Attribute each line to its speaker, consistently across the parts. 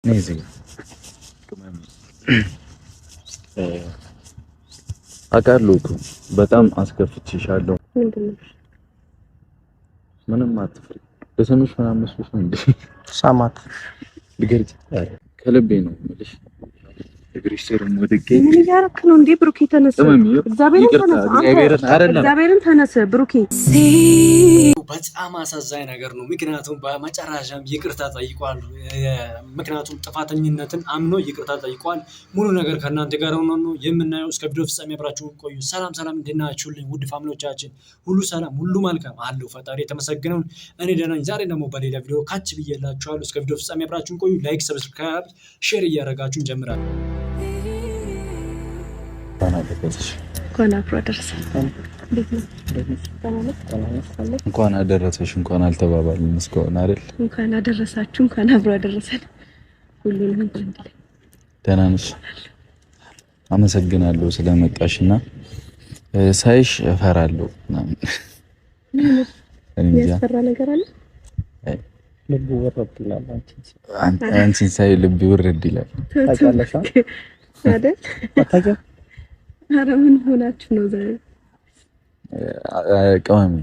Speaker 1: ነዚህ አውቃለሁ እኮ በጣም አስከፍቼሻለሁ። ምንም አትፍሪ። በስምሽ ምናምን መስሎሽ ነው እንዴ? ሳማት ልገርጭ ከልቤ ነው የምልሽ። እግርሽ ስር ወድቄ ምን ያረክ ነው እንዴ? ብሩኬ ተነስ፣ እግዚአብሔርን ተነስ ብሩኬ።
Speaker 2: በጣም አሳዛኝ ነገር ነው። ምክንያቱም በመጨረሻም ይቅርታ ጠይቋል። ምክንያቱም ጥፋተኝነትን አምኖ ይቅርታ ጠይቋል። ሙሉ ነገር ከእናንተ ጋር ሆኖ ነው የምናየው። እስከ ቪዲዮ ፍጻሜ አብራችሁ ቆዩ። ሰላም ሰላም፣ እንድናችሁልኝ ውድ ፋሚሊዎቻችን ሁሉ ሰላም ሁሉ መልካም አለው። ፈጣሪ የተመሰገነው እኔ ደህና ነኝ። ዛሬ ደግሞ በሌላ ቪዲዮ ካች ብዬላችኋለሁ። እስከ ቪዲዮ ፍጻሜ አብራችሁ ቆዩ። ላይክ፣ ሰብስክራይብ፣ ሼር እያደረጋችሁ እንጀምራለን።
Speaker 1: እንኳን አደረሰሽ እንኳን አልተባባልንም እስካሁን አይደል?
Speaker 3: እንኳን አደረሳችሁ እንኳን አብሮ አደረሰን። ሁሉንም
Speaker 1: ደህና ነሽ? አመሰግናለሁ ስለመጣሽና ሳይሽ እፈራለሁ ምናምን።
Speaker 3: ያስፈራ ነገር አለ?
Speaker 4: ልብ ወረድ ይላል።
Speaker 1: አንቺን ሳይ ልብ ወረድ ይላል።
Speaker 4: ታውቂያለሽ
Speaker 3: አይደል? ኧረ ምን ሆናችሁ ነው ዛሬ?
Speaker 1: ቀመሚ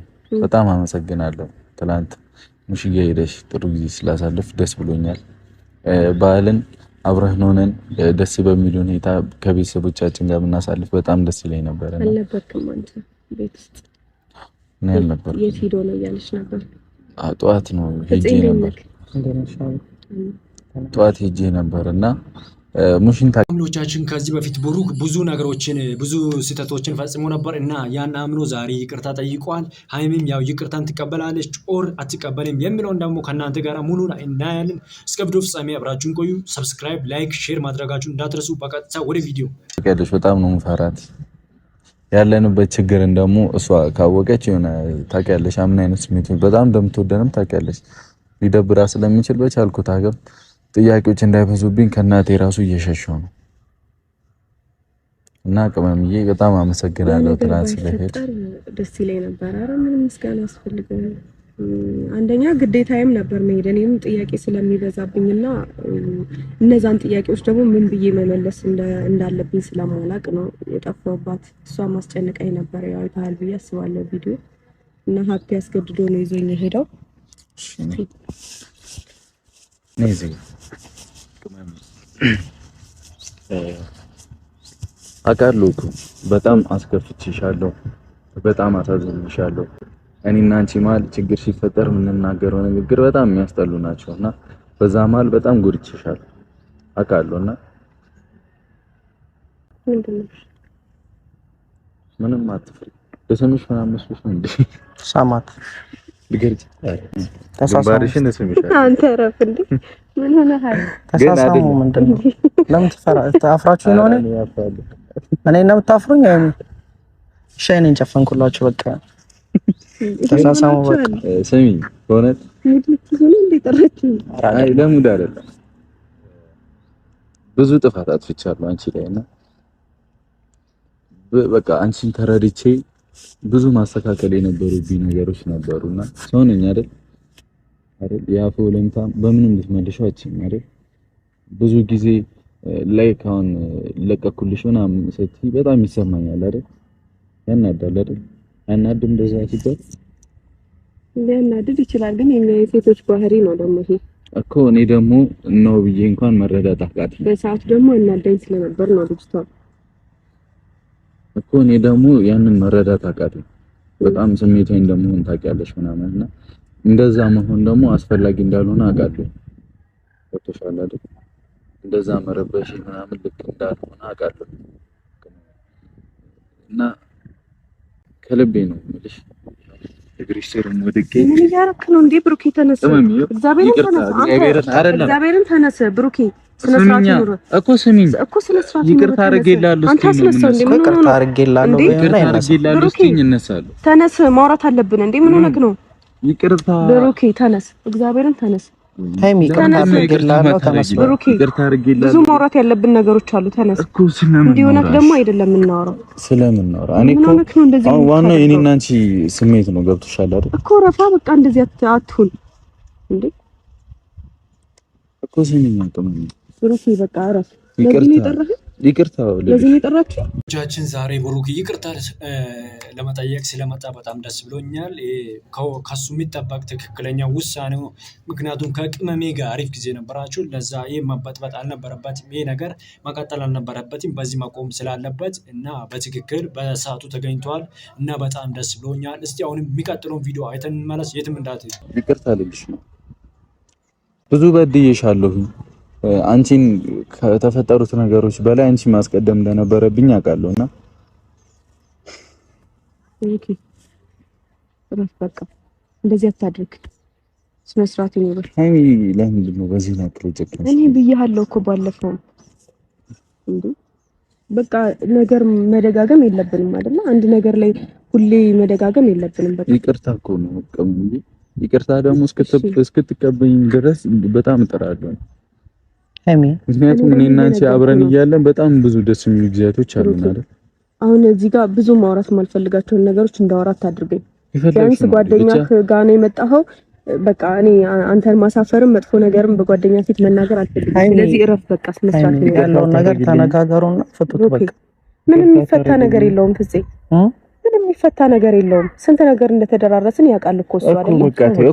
Speaker 1: በጣም አመሰግናለሁ። ትናንት ሙሽዬ ሄደሽ ጥሩ ጊዜ ስላሳለፍ ደስ ብሎኛል። በዓልን አብረን ሆነን ደስ በሚል ሁኔታ ከቤተሰቦቻችን ጋር ብናሳልፍ በጣም ደስ ይለኝ ነበር።
Speaker 3: አልነበርክም አንተ ቤት ውስጥ?
Speaker 1: እኔ አልነበርኩም።
Speaker 3: የት ሄዶ ነው እያለች ነበር?
Speaker 1: ጠዋት ነው ሄጄ ነበር። ጠዋት ሄጄ ነበር እና ሙሽን
Speaker 2: ታምሎቻችን ከዚህ በፊት ብሩክ ብዙ ነገሮችን ብዙ ስህተቶችን ፈጽሞ ነበር እና ያን አምኖ ዛሬ ይቅርታ ጠይቋል። ሃይሚም ያው ይቅርታን ትቀበላለች ኦር አትቀበልም የሚለውን ደግሞ ከእናንተ ጋር ሙሉ እናያለን። እስከ ቪዲዮ ፍጻሜ አብራችሁን ቆዩ። ሰብስክራይብ፣ ላይክ፣ ሼር ማድረጋችሁን እንዳትረሱ። በቀጥታ ወደ ቪዲዮ
Speaker 1: ታውቂያለሽ። በጣም ነው የምፈራት ያለንበት ችግርን ደግሞ እሷ ካወቀች የሆነ ታውቂያለሽ ምን አይነት ስሜት በጣም እንደምትወደንም ታውቂያለሽ። ሊደብራ ስለሚችል በቻልኩት አገም ጥያቄዎች እንዳይበዙብኝ ከእናቴ ራሱ እየሸሸው ነው እና ቅመምዬ በጣም አመሰግናለሁ። ትናንት ስለሄድ
Speaker 3: ደስ ይለኝ ነበር። ኧረ ምንም ምስጋና ያስፈልገው። አንደኛ ግዴታዬም ነበር መሄድ እኔም ጥያቄ ስለሚበዛብኝና እነዛን ጥያቄዎች ደግሞ ምን ብዬ መመለስ እንዳለብኝ ስለማላቅ ነው የጠፋሁባት። እሷ ማስጨነቀኝ ነበር። ያው አይተሃል ብዬ አስባለሁ ቪዲዮ እና ሀፒ ያስገድዶ ነው ይዞኝ ሄደው።
Speaker 1: ነዚህ አውቃለሁ እኮ በጣም አስከፍቼሻለሁ፣ በጣም አሳዝኜሻለሁ። እኔና አንቺ መሀል ችግር ሲፈጠር የምንናገረው ንግግር በጣም የሚያስጠሉ ናቸውና በዛ መሀል በጣም ጎድቼሻለሁ አውቃለሁና ምንም አትፍሪ። በስምሽ ምናምን መስሎሽ ነው እንዴ?
Speaker 4: ሳማት
Speaker 1: ልገርጭ ተሳሳምሽን ስምሻለሁ።
Speaker 3: አንተ ረፍ እንዴ? ምን ሆነሃል?
Speaker 4: ተሳሳሙ ምንድነው? ለምን ተአፍራችሁ ነው? እኔ እና የምታፍሩኝ ሻይኔን ጨፈንኩላችሁ። በቃ ተሳሳሙ። በቃ
Speaker 1: ስሚ በእውነት አይ ለሙድ አይደለም ብዙ ጥፋት አጥፍቻለሁ አንቺ ላይ እና በቃ አንቺን ተረድቼ ብዙ ማስተካከል የነበሩብኝ ነገሮች ነበሩና ሰው ነኝ አይደል? ያፎ ለምታ በምንም ልትመልሺው አትችይም አይደል? ብዙ ጊዜ ላይክ አሁን ለቀኩልሽ ምናምን ስትይ በጣም ይሰማኛል አይደል? ያናዳል አይደል? ያናድም እንደዛ ሲባል
Speaker 3: ሊያናድድ ይችላል፣ ግን የሴቶች ባህሪ ነው ደግሞ ይሄ
Speaker 1: እኮ። እኔ ደግሞ ነው ብዬ እንኳን መረዳት አቃተኝ።
Speaker 3: በሰዓቱ ደግሞ እናዳኝ ስለነበር ነው ልጅቷ
Speaker 1: እኮ። እኔ ደግሞ ያንን መረዳት አቃተኝ። በጣም ስሜቴን እንደምሆን ታውቂያለሽ ምናምንና እንደዛ መሆን ደግሞ አስፈላጊ እንዳልሆነ አውቃለሁ። ወጥቷል አይደል? እንደዛ መረበሽ ምናምን ልክ እንዳልሆነ አውቃለሁ እና ከልቤ ነው የምልሽ። እግርሽ ስር ወድቄ
Speaker 3: ምን ያረክ ነው እንዴ? ብሩኬ ተነስ፣ እግዚአብሔርን ተነስ ብሩኬ። ስነስርዓት ይኑር እኮ
Speaker 1: ስሚኝ
Speaker 3: እኮ ስነስርዓት
Speaker 1: ይቅርታ አድርጌላለሁ።
Speaker 4: ይቅርታ አድርጌላለሁ።
Speaker 3: ተነስ፣ ማውራት አለብን እንዴ? ምን ሆነክ ነው?
Speaker 1: ይቅርታ
Speaker 3: ብሩኬ ተነስ፣ እግዚአብሔርን ተነስ።
Speaker 4: ሃይሚ ይቅርታ አድርጌላለሁ። ተነስ
Speaker 3: ብሩኬ፣ ብዙ ማውራት ያለብን ነገሮች አሉ። ተነስ
Speaker 1: እኮ ስለምን
Speaker 3: እንዲሆነክ ደግሞ አይደለም የምናወራው።
Speaker 1: እኔ እኮ ዋናው የኔና አንቺ ስሜት ነው። ገብቶሻል አይደል?
Speaker 3: እኮ ረፋ በቃ እንደዚህ አትሁን እንዴ?
Speaker 1: እኮ ኮስሚኛ ቅመም
Speaker 3: ብሩክ በቃ አረፍ ለዚህ ነው የጠራህ
Speaker 1: ይቅርታ
Speaker 3: ለዚህ ነው የጠራችሁ
Speaker 2: ቻችን ዛሬ ብሩክ ይቅርታ ለመጠየቅ ስለመጣ በጣም ደስ ብሎኛል ከሱ የሚጠበቅ ትክክለኛ ውሳኔ ነው ምክንያቱም ከቅመሜ ጋር አሪፍ ጊዜ ነበራችሁ ለዛ ይሄ መበጥበጥ አልነበረበትም ይሄ ነገር መቀጠል አልነበረበትም በዚህ መቆም ስላለበት እና በትክክል በሰዓቱ ተገኝቷል እና በጣም ደስ ብሎኛል እስቲ አሁንም የሚቀጥለውን ቪዲዮ አይተን እንመለስ የትም እንዳትሄዱ
Speaker 1: ይቅርታ ልልሽ ነው ብዙ በድዬሻለሁ አንቺን ከተፈጠሩት ነገሮች በላይ አንቺ ማስቀደም እንደነበረብኝ አውቃለሁና
Speaker 3: ኦኬ በቃ እንደዚህ አታድርግ ስነ ስርዓት ይኖር
Speaker 1: ሃይሚ ለምንድን ነው በዚህ ነው ፕሮጀክት
Speaker 3: እኔ ብዬሃለሁ እኮ ባለፈው እንዴ በቃ ነገር መደጋገም የለብንም አይደል አንድ ነገር ላይ ሁሌ መደጋገም የለብንም በቃ
Speaker 1: ይቅርታ እኮ ነው እንጂ ይቅርታ ደግሞ እስክትቀበይኝ ድረስ በጣም እጥራለሁ
Speaker 4: ሃይሚ
Speaker 1: ምክንያቱም እኔ እና አንቺ አብረን እያለን በጣም ብዙ ደስ የሚሉ ጊዜያቶች አሉን አይደል
Speaker 3: አሁን እዚህ ጋር ብዙ ማውራት ማልፈልጋቸው ነገሮች እንዳወራት አድርገኝ ቢያንስ ጓደኛህ ጋር ነው የመጣኸው በቃ እኔ አንተን ማሳፈርም መጥፎ ነገርም በጓደኛ ፊት መናገር አልፈልግም ስለዚህ እረፍ በቃ ስነስርዓት
Speaker 4: ያለው ነገር ተነጋገሩና ፍቱት በቃ
Speaker 3: ምንም የሚፈታ ነገር የለውም ፍፄ ምንም የሚፈታ ነገር የለውም ስንት ነገር እንደተደራረስን ያውቃል እኮ እሱ አይደል
Speaker 1: በቃ ተይው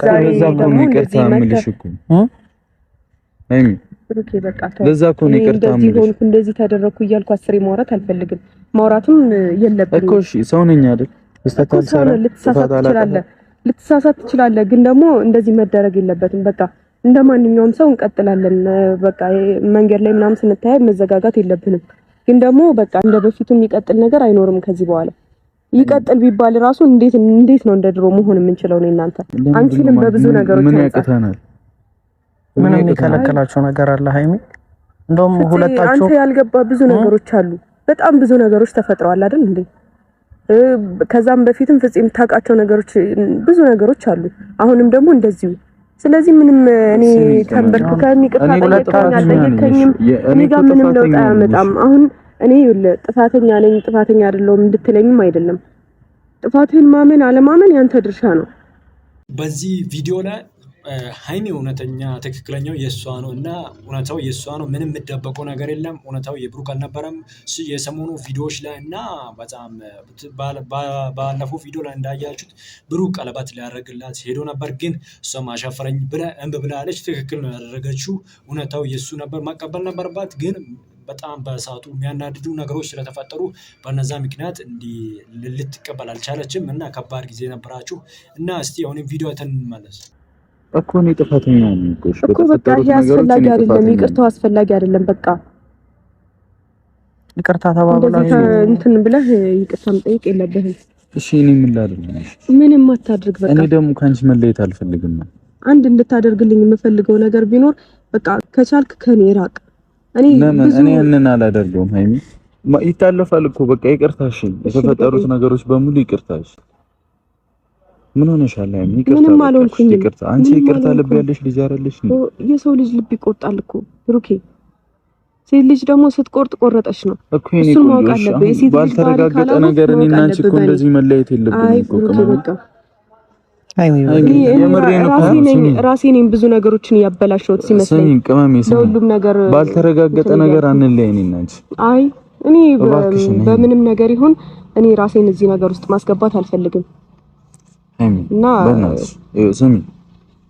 Speaker 1: ይቅርታ ምልሽ እኮ ሃይሚ
Speaker 3: ብሩኬ በቃ
Speaker 1: ለዛ እኮ ነው ይቅርታ ምልሽ
Speaker 3: እንደዚህ ተደረኩ እያልኩ አስሬ ማውራት አልፈልግም ማውራቱም የለብንም
Speaker 1: እኮ እሺ ሰው ነኝ አይደል ተስተካከለ
Speaker 3: ልትሳሳት ትችላለህ ግን ደግሞ እንደዚህ መደረግ የለበትም በቃ እንደማንኛውም ሰው እንቀጥላለን በቃ መንገድ ላይ ምናምን ስንታይ መዘጋጋት የለብንም ግን ደግሞ በቃ እንደ በፊቱ የሚቀጥል ነገር አይኖርም ከዚህ በኋላ ይቀጥል ቢባል ራሱ እንዴት ነው እንደድሮ መሆን የምንችለው ነው እናንተ አንቺንም በብዙ ነገሮች
Speaker 1: ምን ያቀታናል
Speaker 4: ምን የሚከለክላቸው ነገር አለ ሃይሚ እንደውም ሁለታችሁ
Speaker 3: አንተ ያልገባ ብዙ ነገሮች አሉ በጣም ብዙ ነገሮች ተፈጥረዋል አይደል እንዴ ከዛም በፊትም ፍጹም ታውቃቸው ነገሮች ብዙ ነገሮች አሉ አሁንም ደግሞ እንደዚሁ ስለዚህ ምንም እኔ ተንበርክከኝ ይቅርታ ጠይቀኝም እኔ ጋር ምንም ለውጥ አያመጣም አሁን እኔ ጥፋተኛ ነኝ ጥፋተኛ አይደለሁም እንድትለኝም አይደለም ጥፋትህን ማመን አለማመን ያንተ ድርሻ ነው
Speaker 2: በዚህ ቪዲዮ ላይ ሃይሚ እውነተኛ ትክክለኛው የሷ ነው እና እውነታው የሷ ነው ምንም የምደበቀው ነገር የለም እውነታው የብሩክ አልነበረም የሰሞኑ ቪዲዮዎች ላይ እና በጣም ባለፈው ቪዲዮ ላይ እንዳያችሁት ብሩክ ቀለበት ሊያደርግላት ሄዶ ነበር ግን እሷም አሻፈረኝ ብላ እንብ ብላለች ትክክል ነው ያደረገችው እውነታው የሱ ነበር መቀበል ነበርባት ግን በጣም በሰዓቱ የሚያናድዱ ነገሮች ስለተፈጠሩ በነዛ ምክንያት እንዲህ ልትቀበል አልቻለችም እና ከባድ ጊዜ ነበራችሁ እና እስቲ አሁንም ቪዲዮ እንመለስ
Speaker 1: እኮ ነው ጥፋተኛ ነኝ
Speaker 3: እኮ በቃ ያስፈልጋል አይደለም ይቅርታው አስፈልጋል አይደለም በቃ
Speaker 4: ይቅርታ ተባብላችሁ
Speaker 3: እንትን ብለህ ይቅርታ መጠየቅ የለብህም
Speaker 1: እሺ እኔ ምን ላድርግ
Speaker 3: ምንም አታድርግ በቃ
Speaker 1: እኔ ደግሞ ካንቺ መለየት አልፈልግም
Speaker 3: አንድ እንድታደርግልኝ የምፈልገው ነገር ቢኖር በቃ ከቻልክ ከኔ ራቅ እኔ
Speaker 1: እኔን አላደርገውም ሃይሚ ይታለፋል እኮ በቃ ይቅርታሽ የተፈጠሩት ነገሮች በሙሉ ይቅርታሽ ምን ሆነሻል ሃይሚ
Speaker 3: ምንም አልሆንኩኝ
Speaker 1: ይቅርታ አንቺ ይቅርታ ልብ ያለሽ ልጅ አይደለሽ ነው
Speaker 3: የሰው ልጅ ልብ ይቆርጣል እኮ ብሩኬ ሴት ልጅ ደግሞ ስትቆርጥ ቆረጠሽ ነው
Speaker 1: እኮ እኔ ባልተረጋገጠ ነገር እኔና አንቺ እኮ እንደዚህ መለየት የለብንም እኮ በቃ
Speaker 3: ራሴ ነኝ ብዙ ነገሮችን ያበላሽሁት ሲመስለኝ ለሁሉም ነገር
Speaker 1: ባልተረጋገጠ ነገር አንለይ እኔና አንቺ
Speaker 3: አይ እኔ በምንም ነገር ይሁን እኔ ራሴን እዚህ ነገር ውስጥ ማስገባት አልፈልግም እና
Speaker 1: ስሚ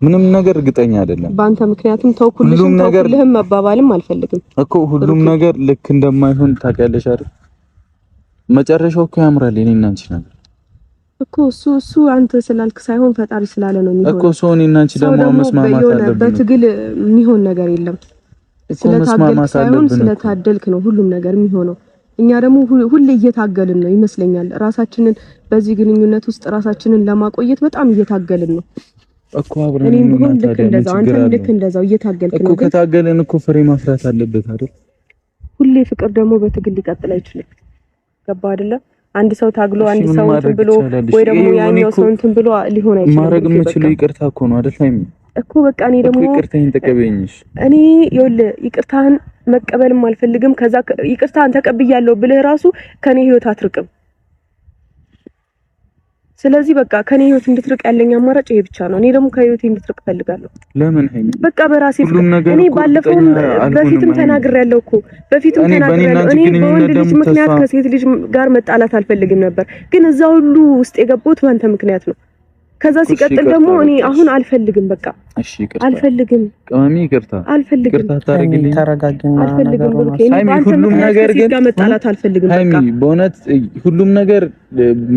Speaker 1: ምንም ነገር እርግጠኛ አይደለም
Speaker 3: ባንተ ምክንያቱም ተውኩልህም መባባልም አልፈልግም እኮ
Speaker 1: ሁሉም ነገር ልክ እንደማይሆን ታውቂያለሽ አይደል መጨረሻው እኮ ያምራል እኔና አንቺ ነገር
Speaker 3: እኮ እሱ አንተ ስላልክ ሳይሆን ፈጣሪ ስላለ ነው የሚሆነው
Speaker 1: እኮ ሰው እኔና አንቺ ደግሞ መስማማት አለብን
Speaker 3: በትግል የሚሆን ነገር የለም ስለታደልክ ነው ሁሉም ነገር የሚሆነው እኛ ደግሞ ሁሌ እየታገልን ነው ይመስለኛል ራሳችንን በዚህ ግንኙነት ውስጥ ራሳችንን ለማቆየት በጣም እየታገልን ነው
Speaker 1: እኮ አብረን
Speaker 3: ልክ እንደዛው እየታገልክ ነው
Speaker 1: እኮ ከታገልን እኮ ፍሬ ማፍራት አለበት አይደል
Speaker 3: ሁሌ ፍቅር ደግሞ በትግል ሊቀጥል አይችልም ገባ አይደለ አንድ ሰው ታግሎ አንድ ሰው እንትን ብሎ ወይ ደግሞ ያኛው ሰው እንትን ብሎ ሊሆን አይችልም
Speaker 1: ማድረግ የምችለው ይቅርታ እኮ ነው አይደል ሃይሚ
Speaker 3: እኮ በቃ እኔ ደግሞ
Speaker 1: ይቅርታህን ተቀበይኝሽ
Speaker 3: እኔ ይቅርታህን መቀበልም አልፈልግም ከዛ ይቅርታህን ተቀብያለሁ ብለህ ራሱ ከኔ ህይወት አትርቅም ስለዚህ በቃ ከኔ ህይወት እንድትርቅ ያለኝ አማራጭ ይሄ ብቻ ነው። እኔ ደግሞ ከህይወቴ እንድትርቅ ፈልጋለሁ።
Speaker 1: ለምን ሀይሚ?
Speaker 3: በቃ በራሴ እኔ ባለፈውም በፊትም ተናግሬያለሁ እኮ በፊትም ተናግሬያለሁ። እኔ በወንድ ልጅ ምክንያት ከሴት ልጅ ጋር መጣላት አልፈልግም ነበር፣ ግን እዛ ሁሉ ውስጥ የገባሁት ባንተ ምክንያት ነው። ከዛ ሲቀጥል ደግሞ እኔ አሁን አልፈልግም፣ በቃ
Speaker 1: እሺ ይቅርታ
Speaker 3: አልፈልግም።
Speaker 1: ቅመሚ ይቅርታ
Speaker 3: አልፈልግም።
Speaker 1: ይቅርታ ታረጋግልኝ።
Speaker 4: ተረጋግና
Speaker 3: አልፈልግም።
Speaker 1: ሀይሚ ሁሉም ነገር ግን
Speaker 3: መጣላት አልፈልግም። በቃ
Speaker 1: ሀይሚ በእውነት ሁሉም ነገር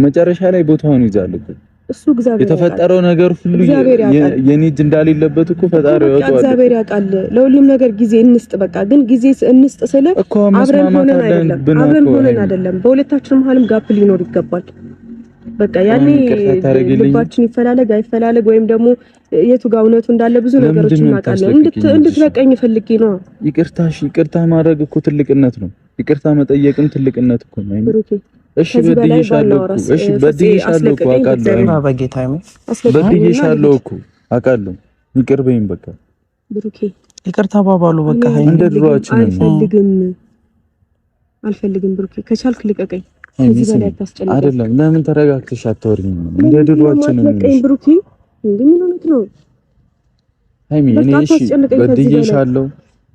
Speaker 1: መጨረሻ ላይ ቦታውን ይዛል እኮ
Speaker 3: እሱ እግዚአብሔር
Speaker 1: የተፈጠረው ነገር ሁሉ የኔ እጅ እንዳሌለበት እኮ ፈጣሪ ያውቃል።
Speaker 3: እግዚአብሔር ያውቃል። ለሁሉም ነገር ጊዜ እንስጥ። በቃ ግን ጊዜ እንስጥ ስለ አብረን ሆነን አይደለም በሁለታችንም መሀልም ጋፕ ሊኖር ይገባል። በቃ ያኔ ልባችን ይፈላለግ አይፈላለግ ወይም ደግሞ የቱ ጋር እውነቱ እንዳለ ብዙ ነገሮች እናውቃለን። እንድትበቀኝ ፈልጌ ነው። ይቅርታ ማድረግ እኮ ትልቅነት ነው። ይቅርታ መጠየቅም ትልቅነት እኮ ነው። እሺ በድዬሻለሁ እኮ አውቃለሁ። በድዬሻለሁ እኮ አውቃለሁ። ይቅር በይኝ በቃ ብሩኬ። ይቅርታ ባባሉ በቃ እንደ ድሮአችን አልፈልግም ብሩኬ። ከቻልክ ልቀቀኝ። ከዚህ በላይ አታስጨንቀኝ። አይደለም ለምን ተረጋግተሽ አታወሪኝ? እንደ ድሮአችን ነው ብሩኬ። ምን ሆነክ ነው ሃይሚ? እኔ እሺ በድዬሻለሁ፣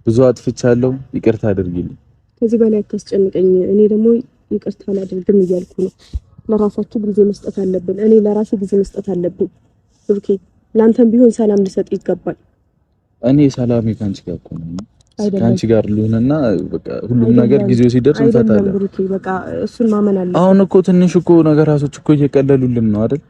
Speaker 3: ብዙ አጥፍቻለሁ፣ ይቅርታ አድርጊልኝ። ከዚህ በላይ አታስጨንቀኝ። እኔ ደግሞ ይቅርታ አላደርግም እያልኩ ነው። ለራሳችሁ ጊዜ መስጠት አለብን። እኔ ለራሴ ጊዜ መስጠት አለብኝ ብሩኬ። ላንተም ቢሆን ሰላም ልሰጥ ይገባል። እኔ ሰላሜ ካንቺ ጋር እኮ ነው። ካንቺ ጋር ልሆንና በቃ ሁሉም ነገር ጊዜው ሲደርስ እንፈታለን ብሩኬ። በቃ እሱን ማመን አለብን። አሁን እኮ ትንሽ እኮ ነገራቶች እኮ እየቀለሉልን ነው አይደል?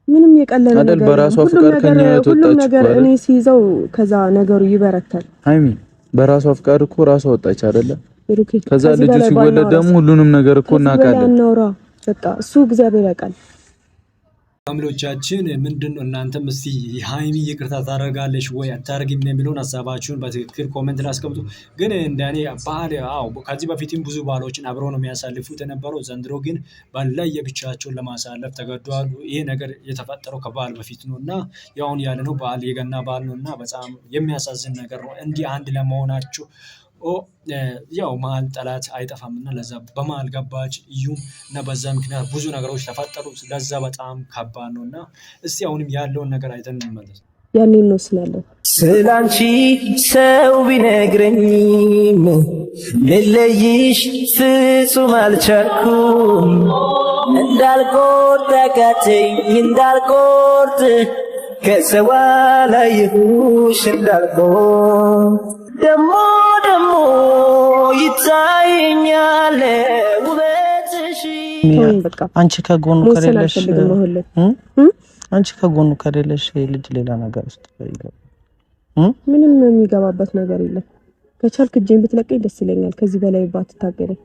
Speaker 3: ምንም የቀለለ ነገር በራሷ ፍቃድ ከኛ የተወጣች ነገር እኔ ሲይዘው ከዛ ነገሩ ይበረታል። ሃይሚ በራሷ ፍቃድ እኮ ራሷ ወጣች አይደለ? ከዛ ልጅ ሲወለድ ደግሞ ሁሉንም ነገር እኮ እናውቃለን። በቃ እሱ እግዚአብሔር ያውቃል።
Speaker 2: ፋሚሊዎቻችን ምንድነው እናንተም እስቲ ሃይሚ ይቅርታ ታደርጋለሽ ወይ አታደርጊም የሚለውን ሀሳባችሁን በትክክል ኮሜንት ላይ አስቀምጡ። ግን እንደኔ ባህል ከዚህ በፊትም ብዙ ባህሎችን አብረው ነው የሚያሳልፉት የነበረው። ዘንድሮ ግን ባላይ የብቻቸውን ለማሳለፍ ተገደዋል። ይሄ ነገር የተፈጠረው ከበዓል በፊት ነው እና ያውን ያለ ነው በዓል የገና በዓል ነው እና በጣም የሚያሳዝን ነገር ነው። እንዲህ አንድ ለመሆናቸው ያው መሀል ጠላት አይጠፋምና ለዛ በመሀል ገባች እዩም እና በዛ ምክንያት ብዙ ነገሮች ተፈጠሩ። ለዛ በጣም ከባድ ነውና እስቲ አሁንም ያለውን ነገር አይተን እንመለስ። ያኔ እንወስናለን።
Speaker 5: ስላንቺ ሰው ቢነግረኝም ልለይሽ ፍጹም አልቻልኩም። እንዳልቆርጥ አቃተኝ እንዳልቆርጥ ከሰው ላይሁሽ እንዳልቆርጥ ደሞ ይታየኛል ውበትሽ።
Speaker 4: አንቺ ከጎኑ ከሌለሽ አንቺ ከጎኑ ከሌለሽ ልጅ ሌላ ነገር ውስጥ ይገባል።
Speaker 3: ምንም የሚገባበት ነገር የለም። ከቻልክ እጄን ብትለቀኝ ደስ ይለኛል። ከዚህ በላይ ባትታገለኝ።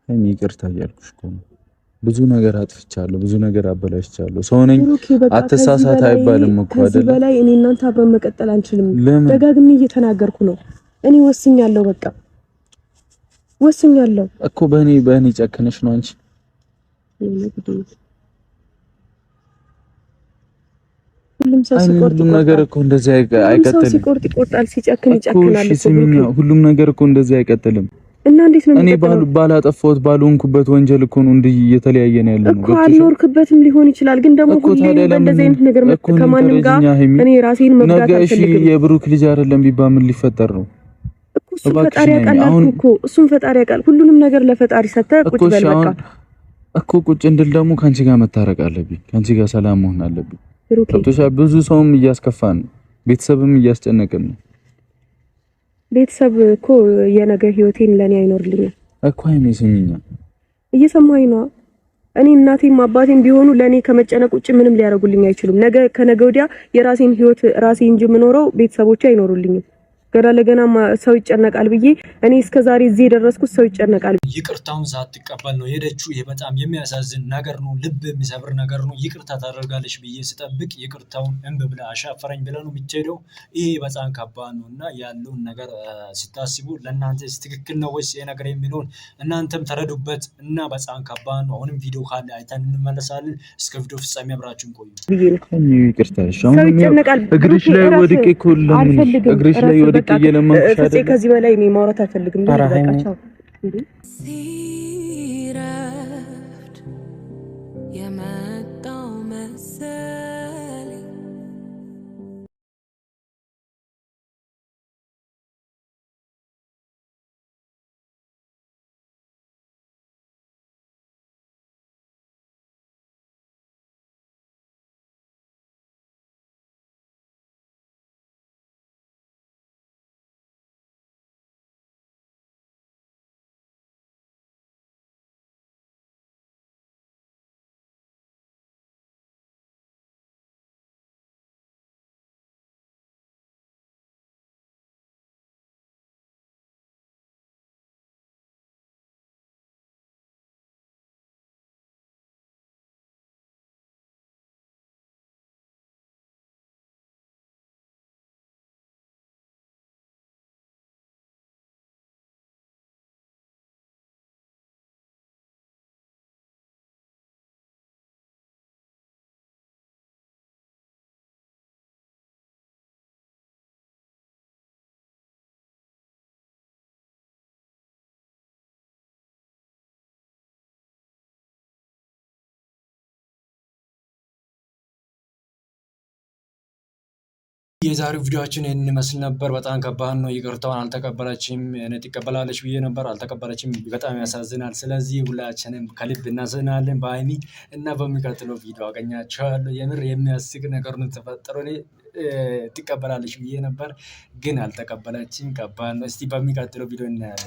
Speaker 3: እኔ ይቅርታ እያልኩሽ እኮ ነው። ብዙ ነገር አጥፍቻለሁ፣ ብዙ ነገር አበላሽቻለሁ። ሰው ነኝ አትሳሳት አይባልም እኮ አይደል? ከዚህ በላይ እኔ እናንተ አብረን መቀጠል አንችልም። ደጋግሜ እየተናገርኩ ነው። እኔ ወስኛለሁ፣ በቃ ወስኛለሁ እኮ። በእኔ ጨክነሽ ነው አንቺ። ሁሉም ሰው ሲቆርጥ ሁሉም ነገር እኮ እንደዚህ አይቀጥልም። ሰው ሲቆርጥ ይቆርጣል፣ ሲጨክን ይጨክናል እኮ። ሁሉም ነገር እኮ እንደዚህ አይቀጥልም። እና እንዴት ነው እኔ ባላጠፋሁት ባልሆንኩበት ወንጀል እኮ ነው እንዲህ እየተለያየን ያለው ነው እኮ። አልኖርክበትም ሊሆን ይችላል፣ ግን ደግሞ ሁሌ በእንደዚህ አይነት ነገር ከማንም ጋር እኔ ራሴን መግዛት አልፈልግም። ነገ የብሩክ ልጅ አይደለም ቢባል ምን ሊፈጠር ነው እኮ? እሱ ፈጣሪ ያውቃል እኮ። እሱም ፈጣሪ ያውቃል። ሁሉንም ነገር ለፈጣሪ ሰጥተህ ቁጭ በል በቃ እኮ። ቁጭ እንድል ደግሞ ካንቺ ጋር መታረቅ አለብኝ፣ ካንቺ ጋር ሰላም መሆን አለብኝ። ገብቶሻል? ብዙ ሰውም እያስከፋን ነው፣ ቤተሰብም እያስጨነቅን ነው። ቤተሰብ እኮ የነገ ህይወቴን ለኔ አይኖርልኝም እኮ። አይመስኝኛ እየሰማኝ ነው። እኔ እናቴም አባቴም ቢሆኑ ለኔ ከመጨነቅ ውጭ ምንም ሊያደርጉልኝ አይችሉም። ነገ ከነገ ወዲያ የራሴን ህይወት ራሴ እንጂ የምኖረው ቤተሰቦቼ አይኖሩልኝም። ገና ለገና ሰው ይጨነቃል ብዬ እኔ እስከዛሬ እዚህ የደረስኩት ሰው ይጨነቃል። ይቅርታውን ሳትቀበል ነው ሄደችው። ይሄ በጣም የሚያሳዝን ነገር ነው፣ ልብ የሚሰብር ነገር ነው። ይቅርታ ታደርጋለች ብዬ ስጠብቅ ይቅርታውን እምብ ብላ አሻፈረኝ ብለ ነው የምትሄደው። ይሄ በጣም ከባድ ነው እና ያለውን ነገር ሲታስቡ ለእናንተ ትክክል ነው ወይስ ይሄ ነገር የሚለውን እናንተም ተረዱበት እና በጣም ከባድ ነው። አሁንም ቪዲዮ ካለ አይተን እንመለሳለን። እስከ ቪዲዮ ፍጻሜ አብራችሁን ቆዩ። ይቅርታሽ አሁን እግርሽ ላይ ወድቄ ኮለም እግርሽ ላይ ወድቄ ከዚህ በላይ እኔ ማውራት አልፈልግም። በቃቸው
Speaker 6: የመጣው መሰለኝ
Speaker 2: የዛሬው ቪዲዮአችን ይህን ይመስል ነበር። በጣም ከባድ ነው። ይቅርታውን አልተቀበለችም። እኔ ትቀበላለች ብዬ ነበር፣ አልተቀበለችም። በጣም ያሳዝናል። ስለዚህ ሁላችንም ከልብ እናዝናለን በሀይሚ እና በሚቀጥለው ቪዲዮ አገኛቸዋለሁ። የምር የሚያስቅ ነገር ነው የተፈጠረው። እኔ ትቀበላለች ብዬ ነበር ግን አልተቀበለችም። ከባድ ነው። እስቲ በሚቀጥለው ቪዲዮ እናያለን።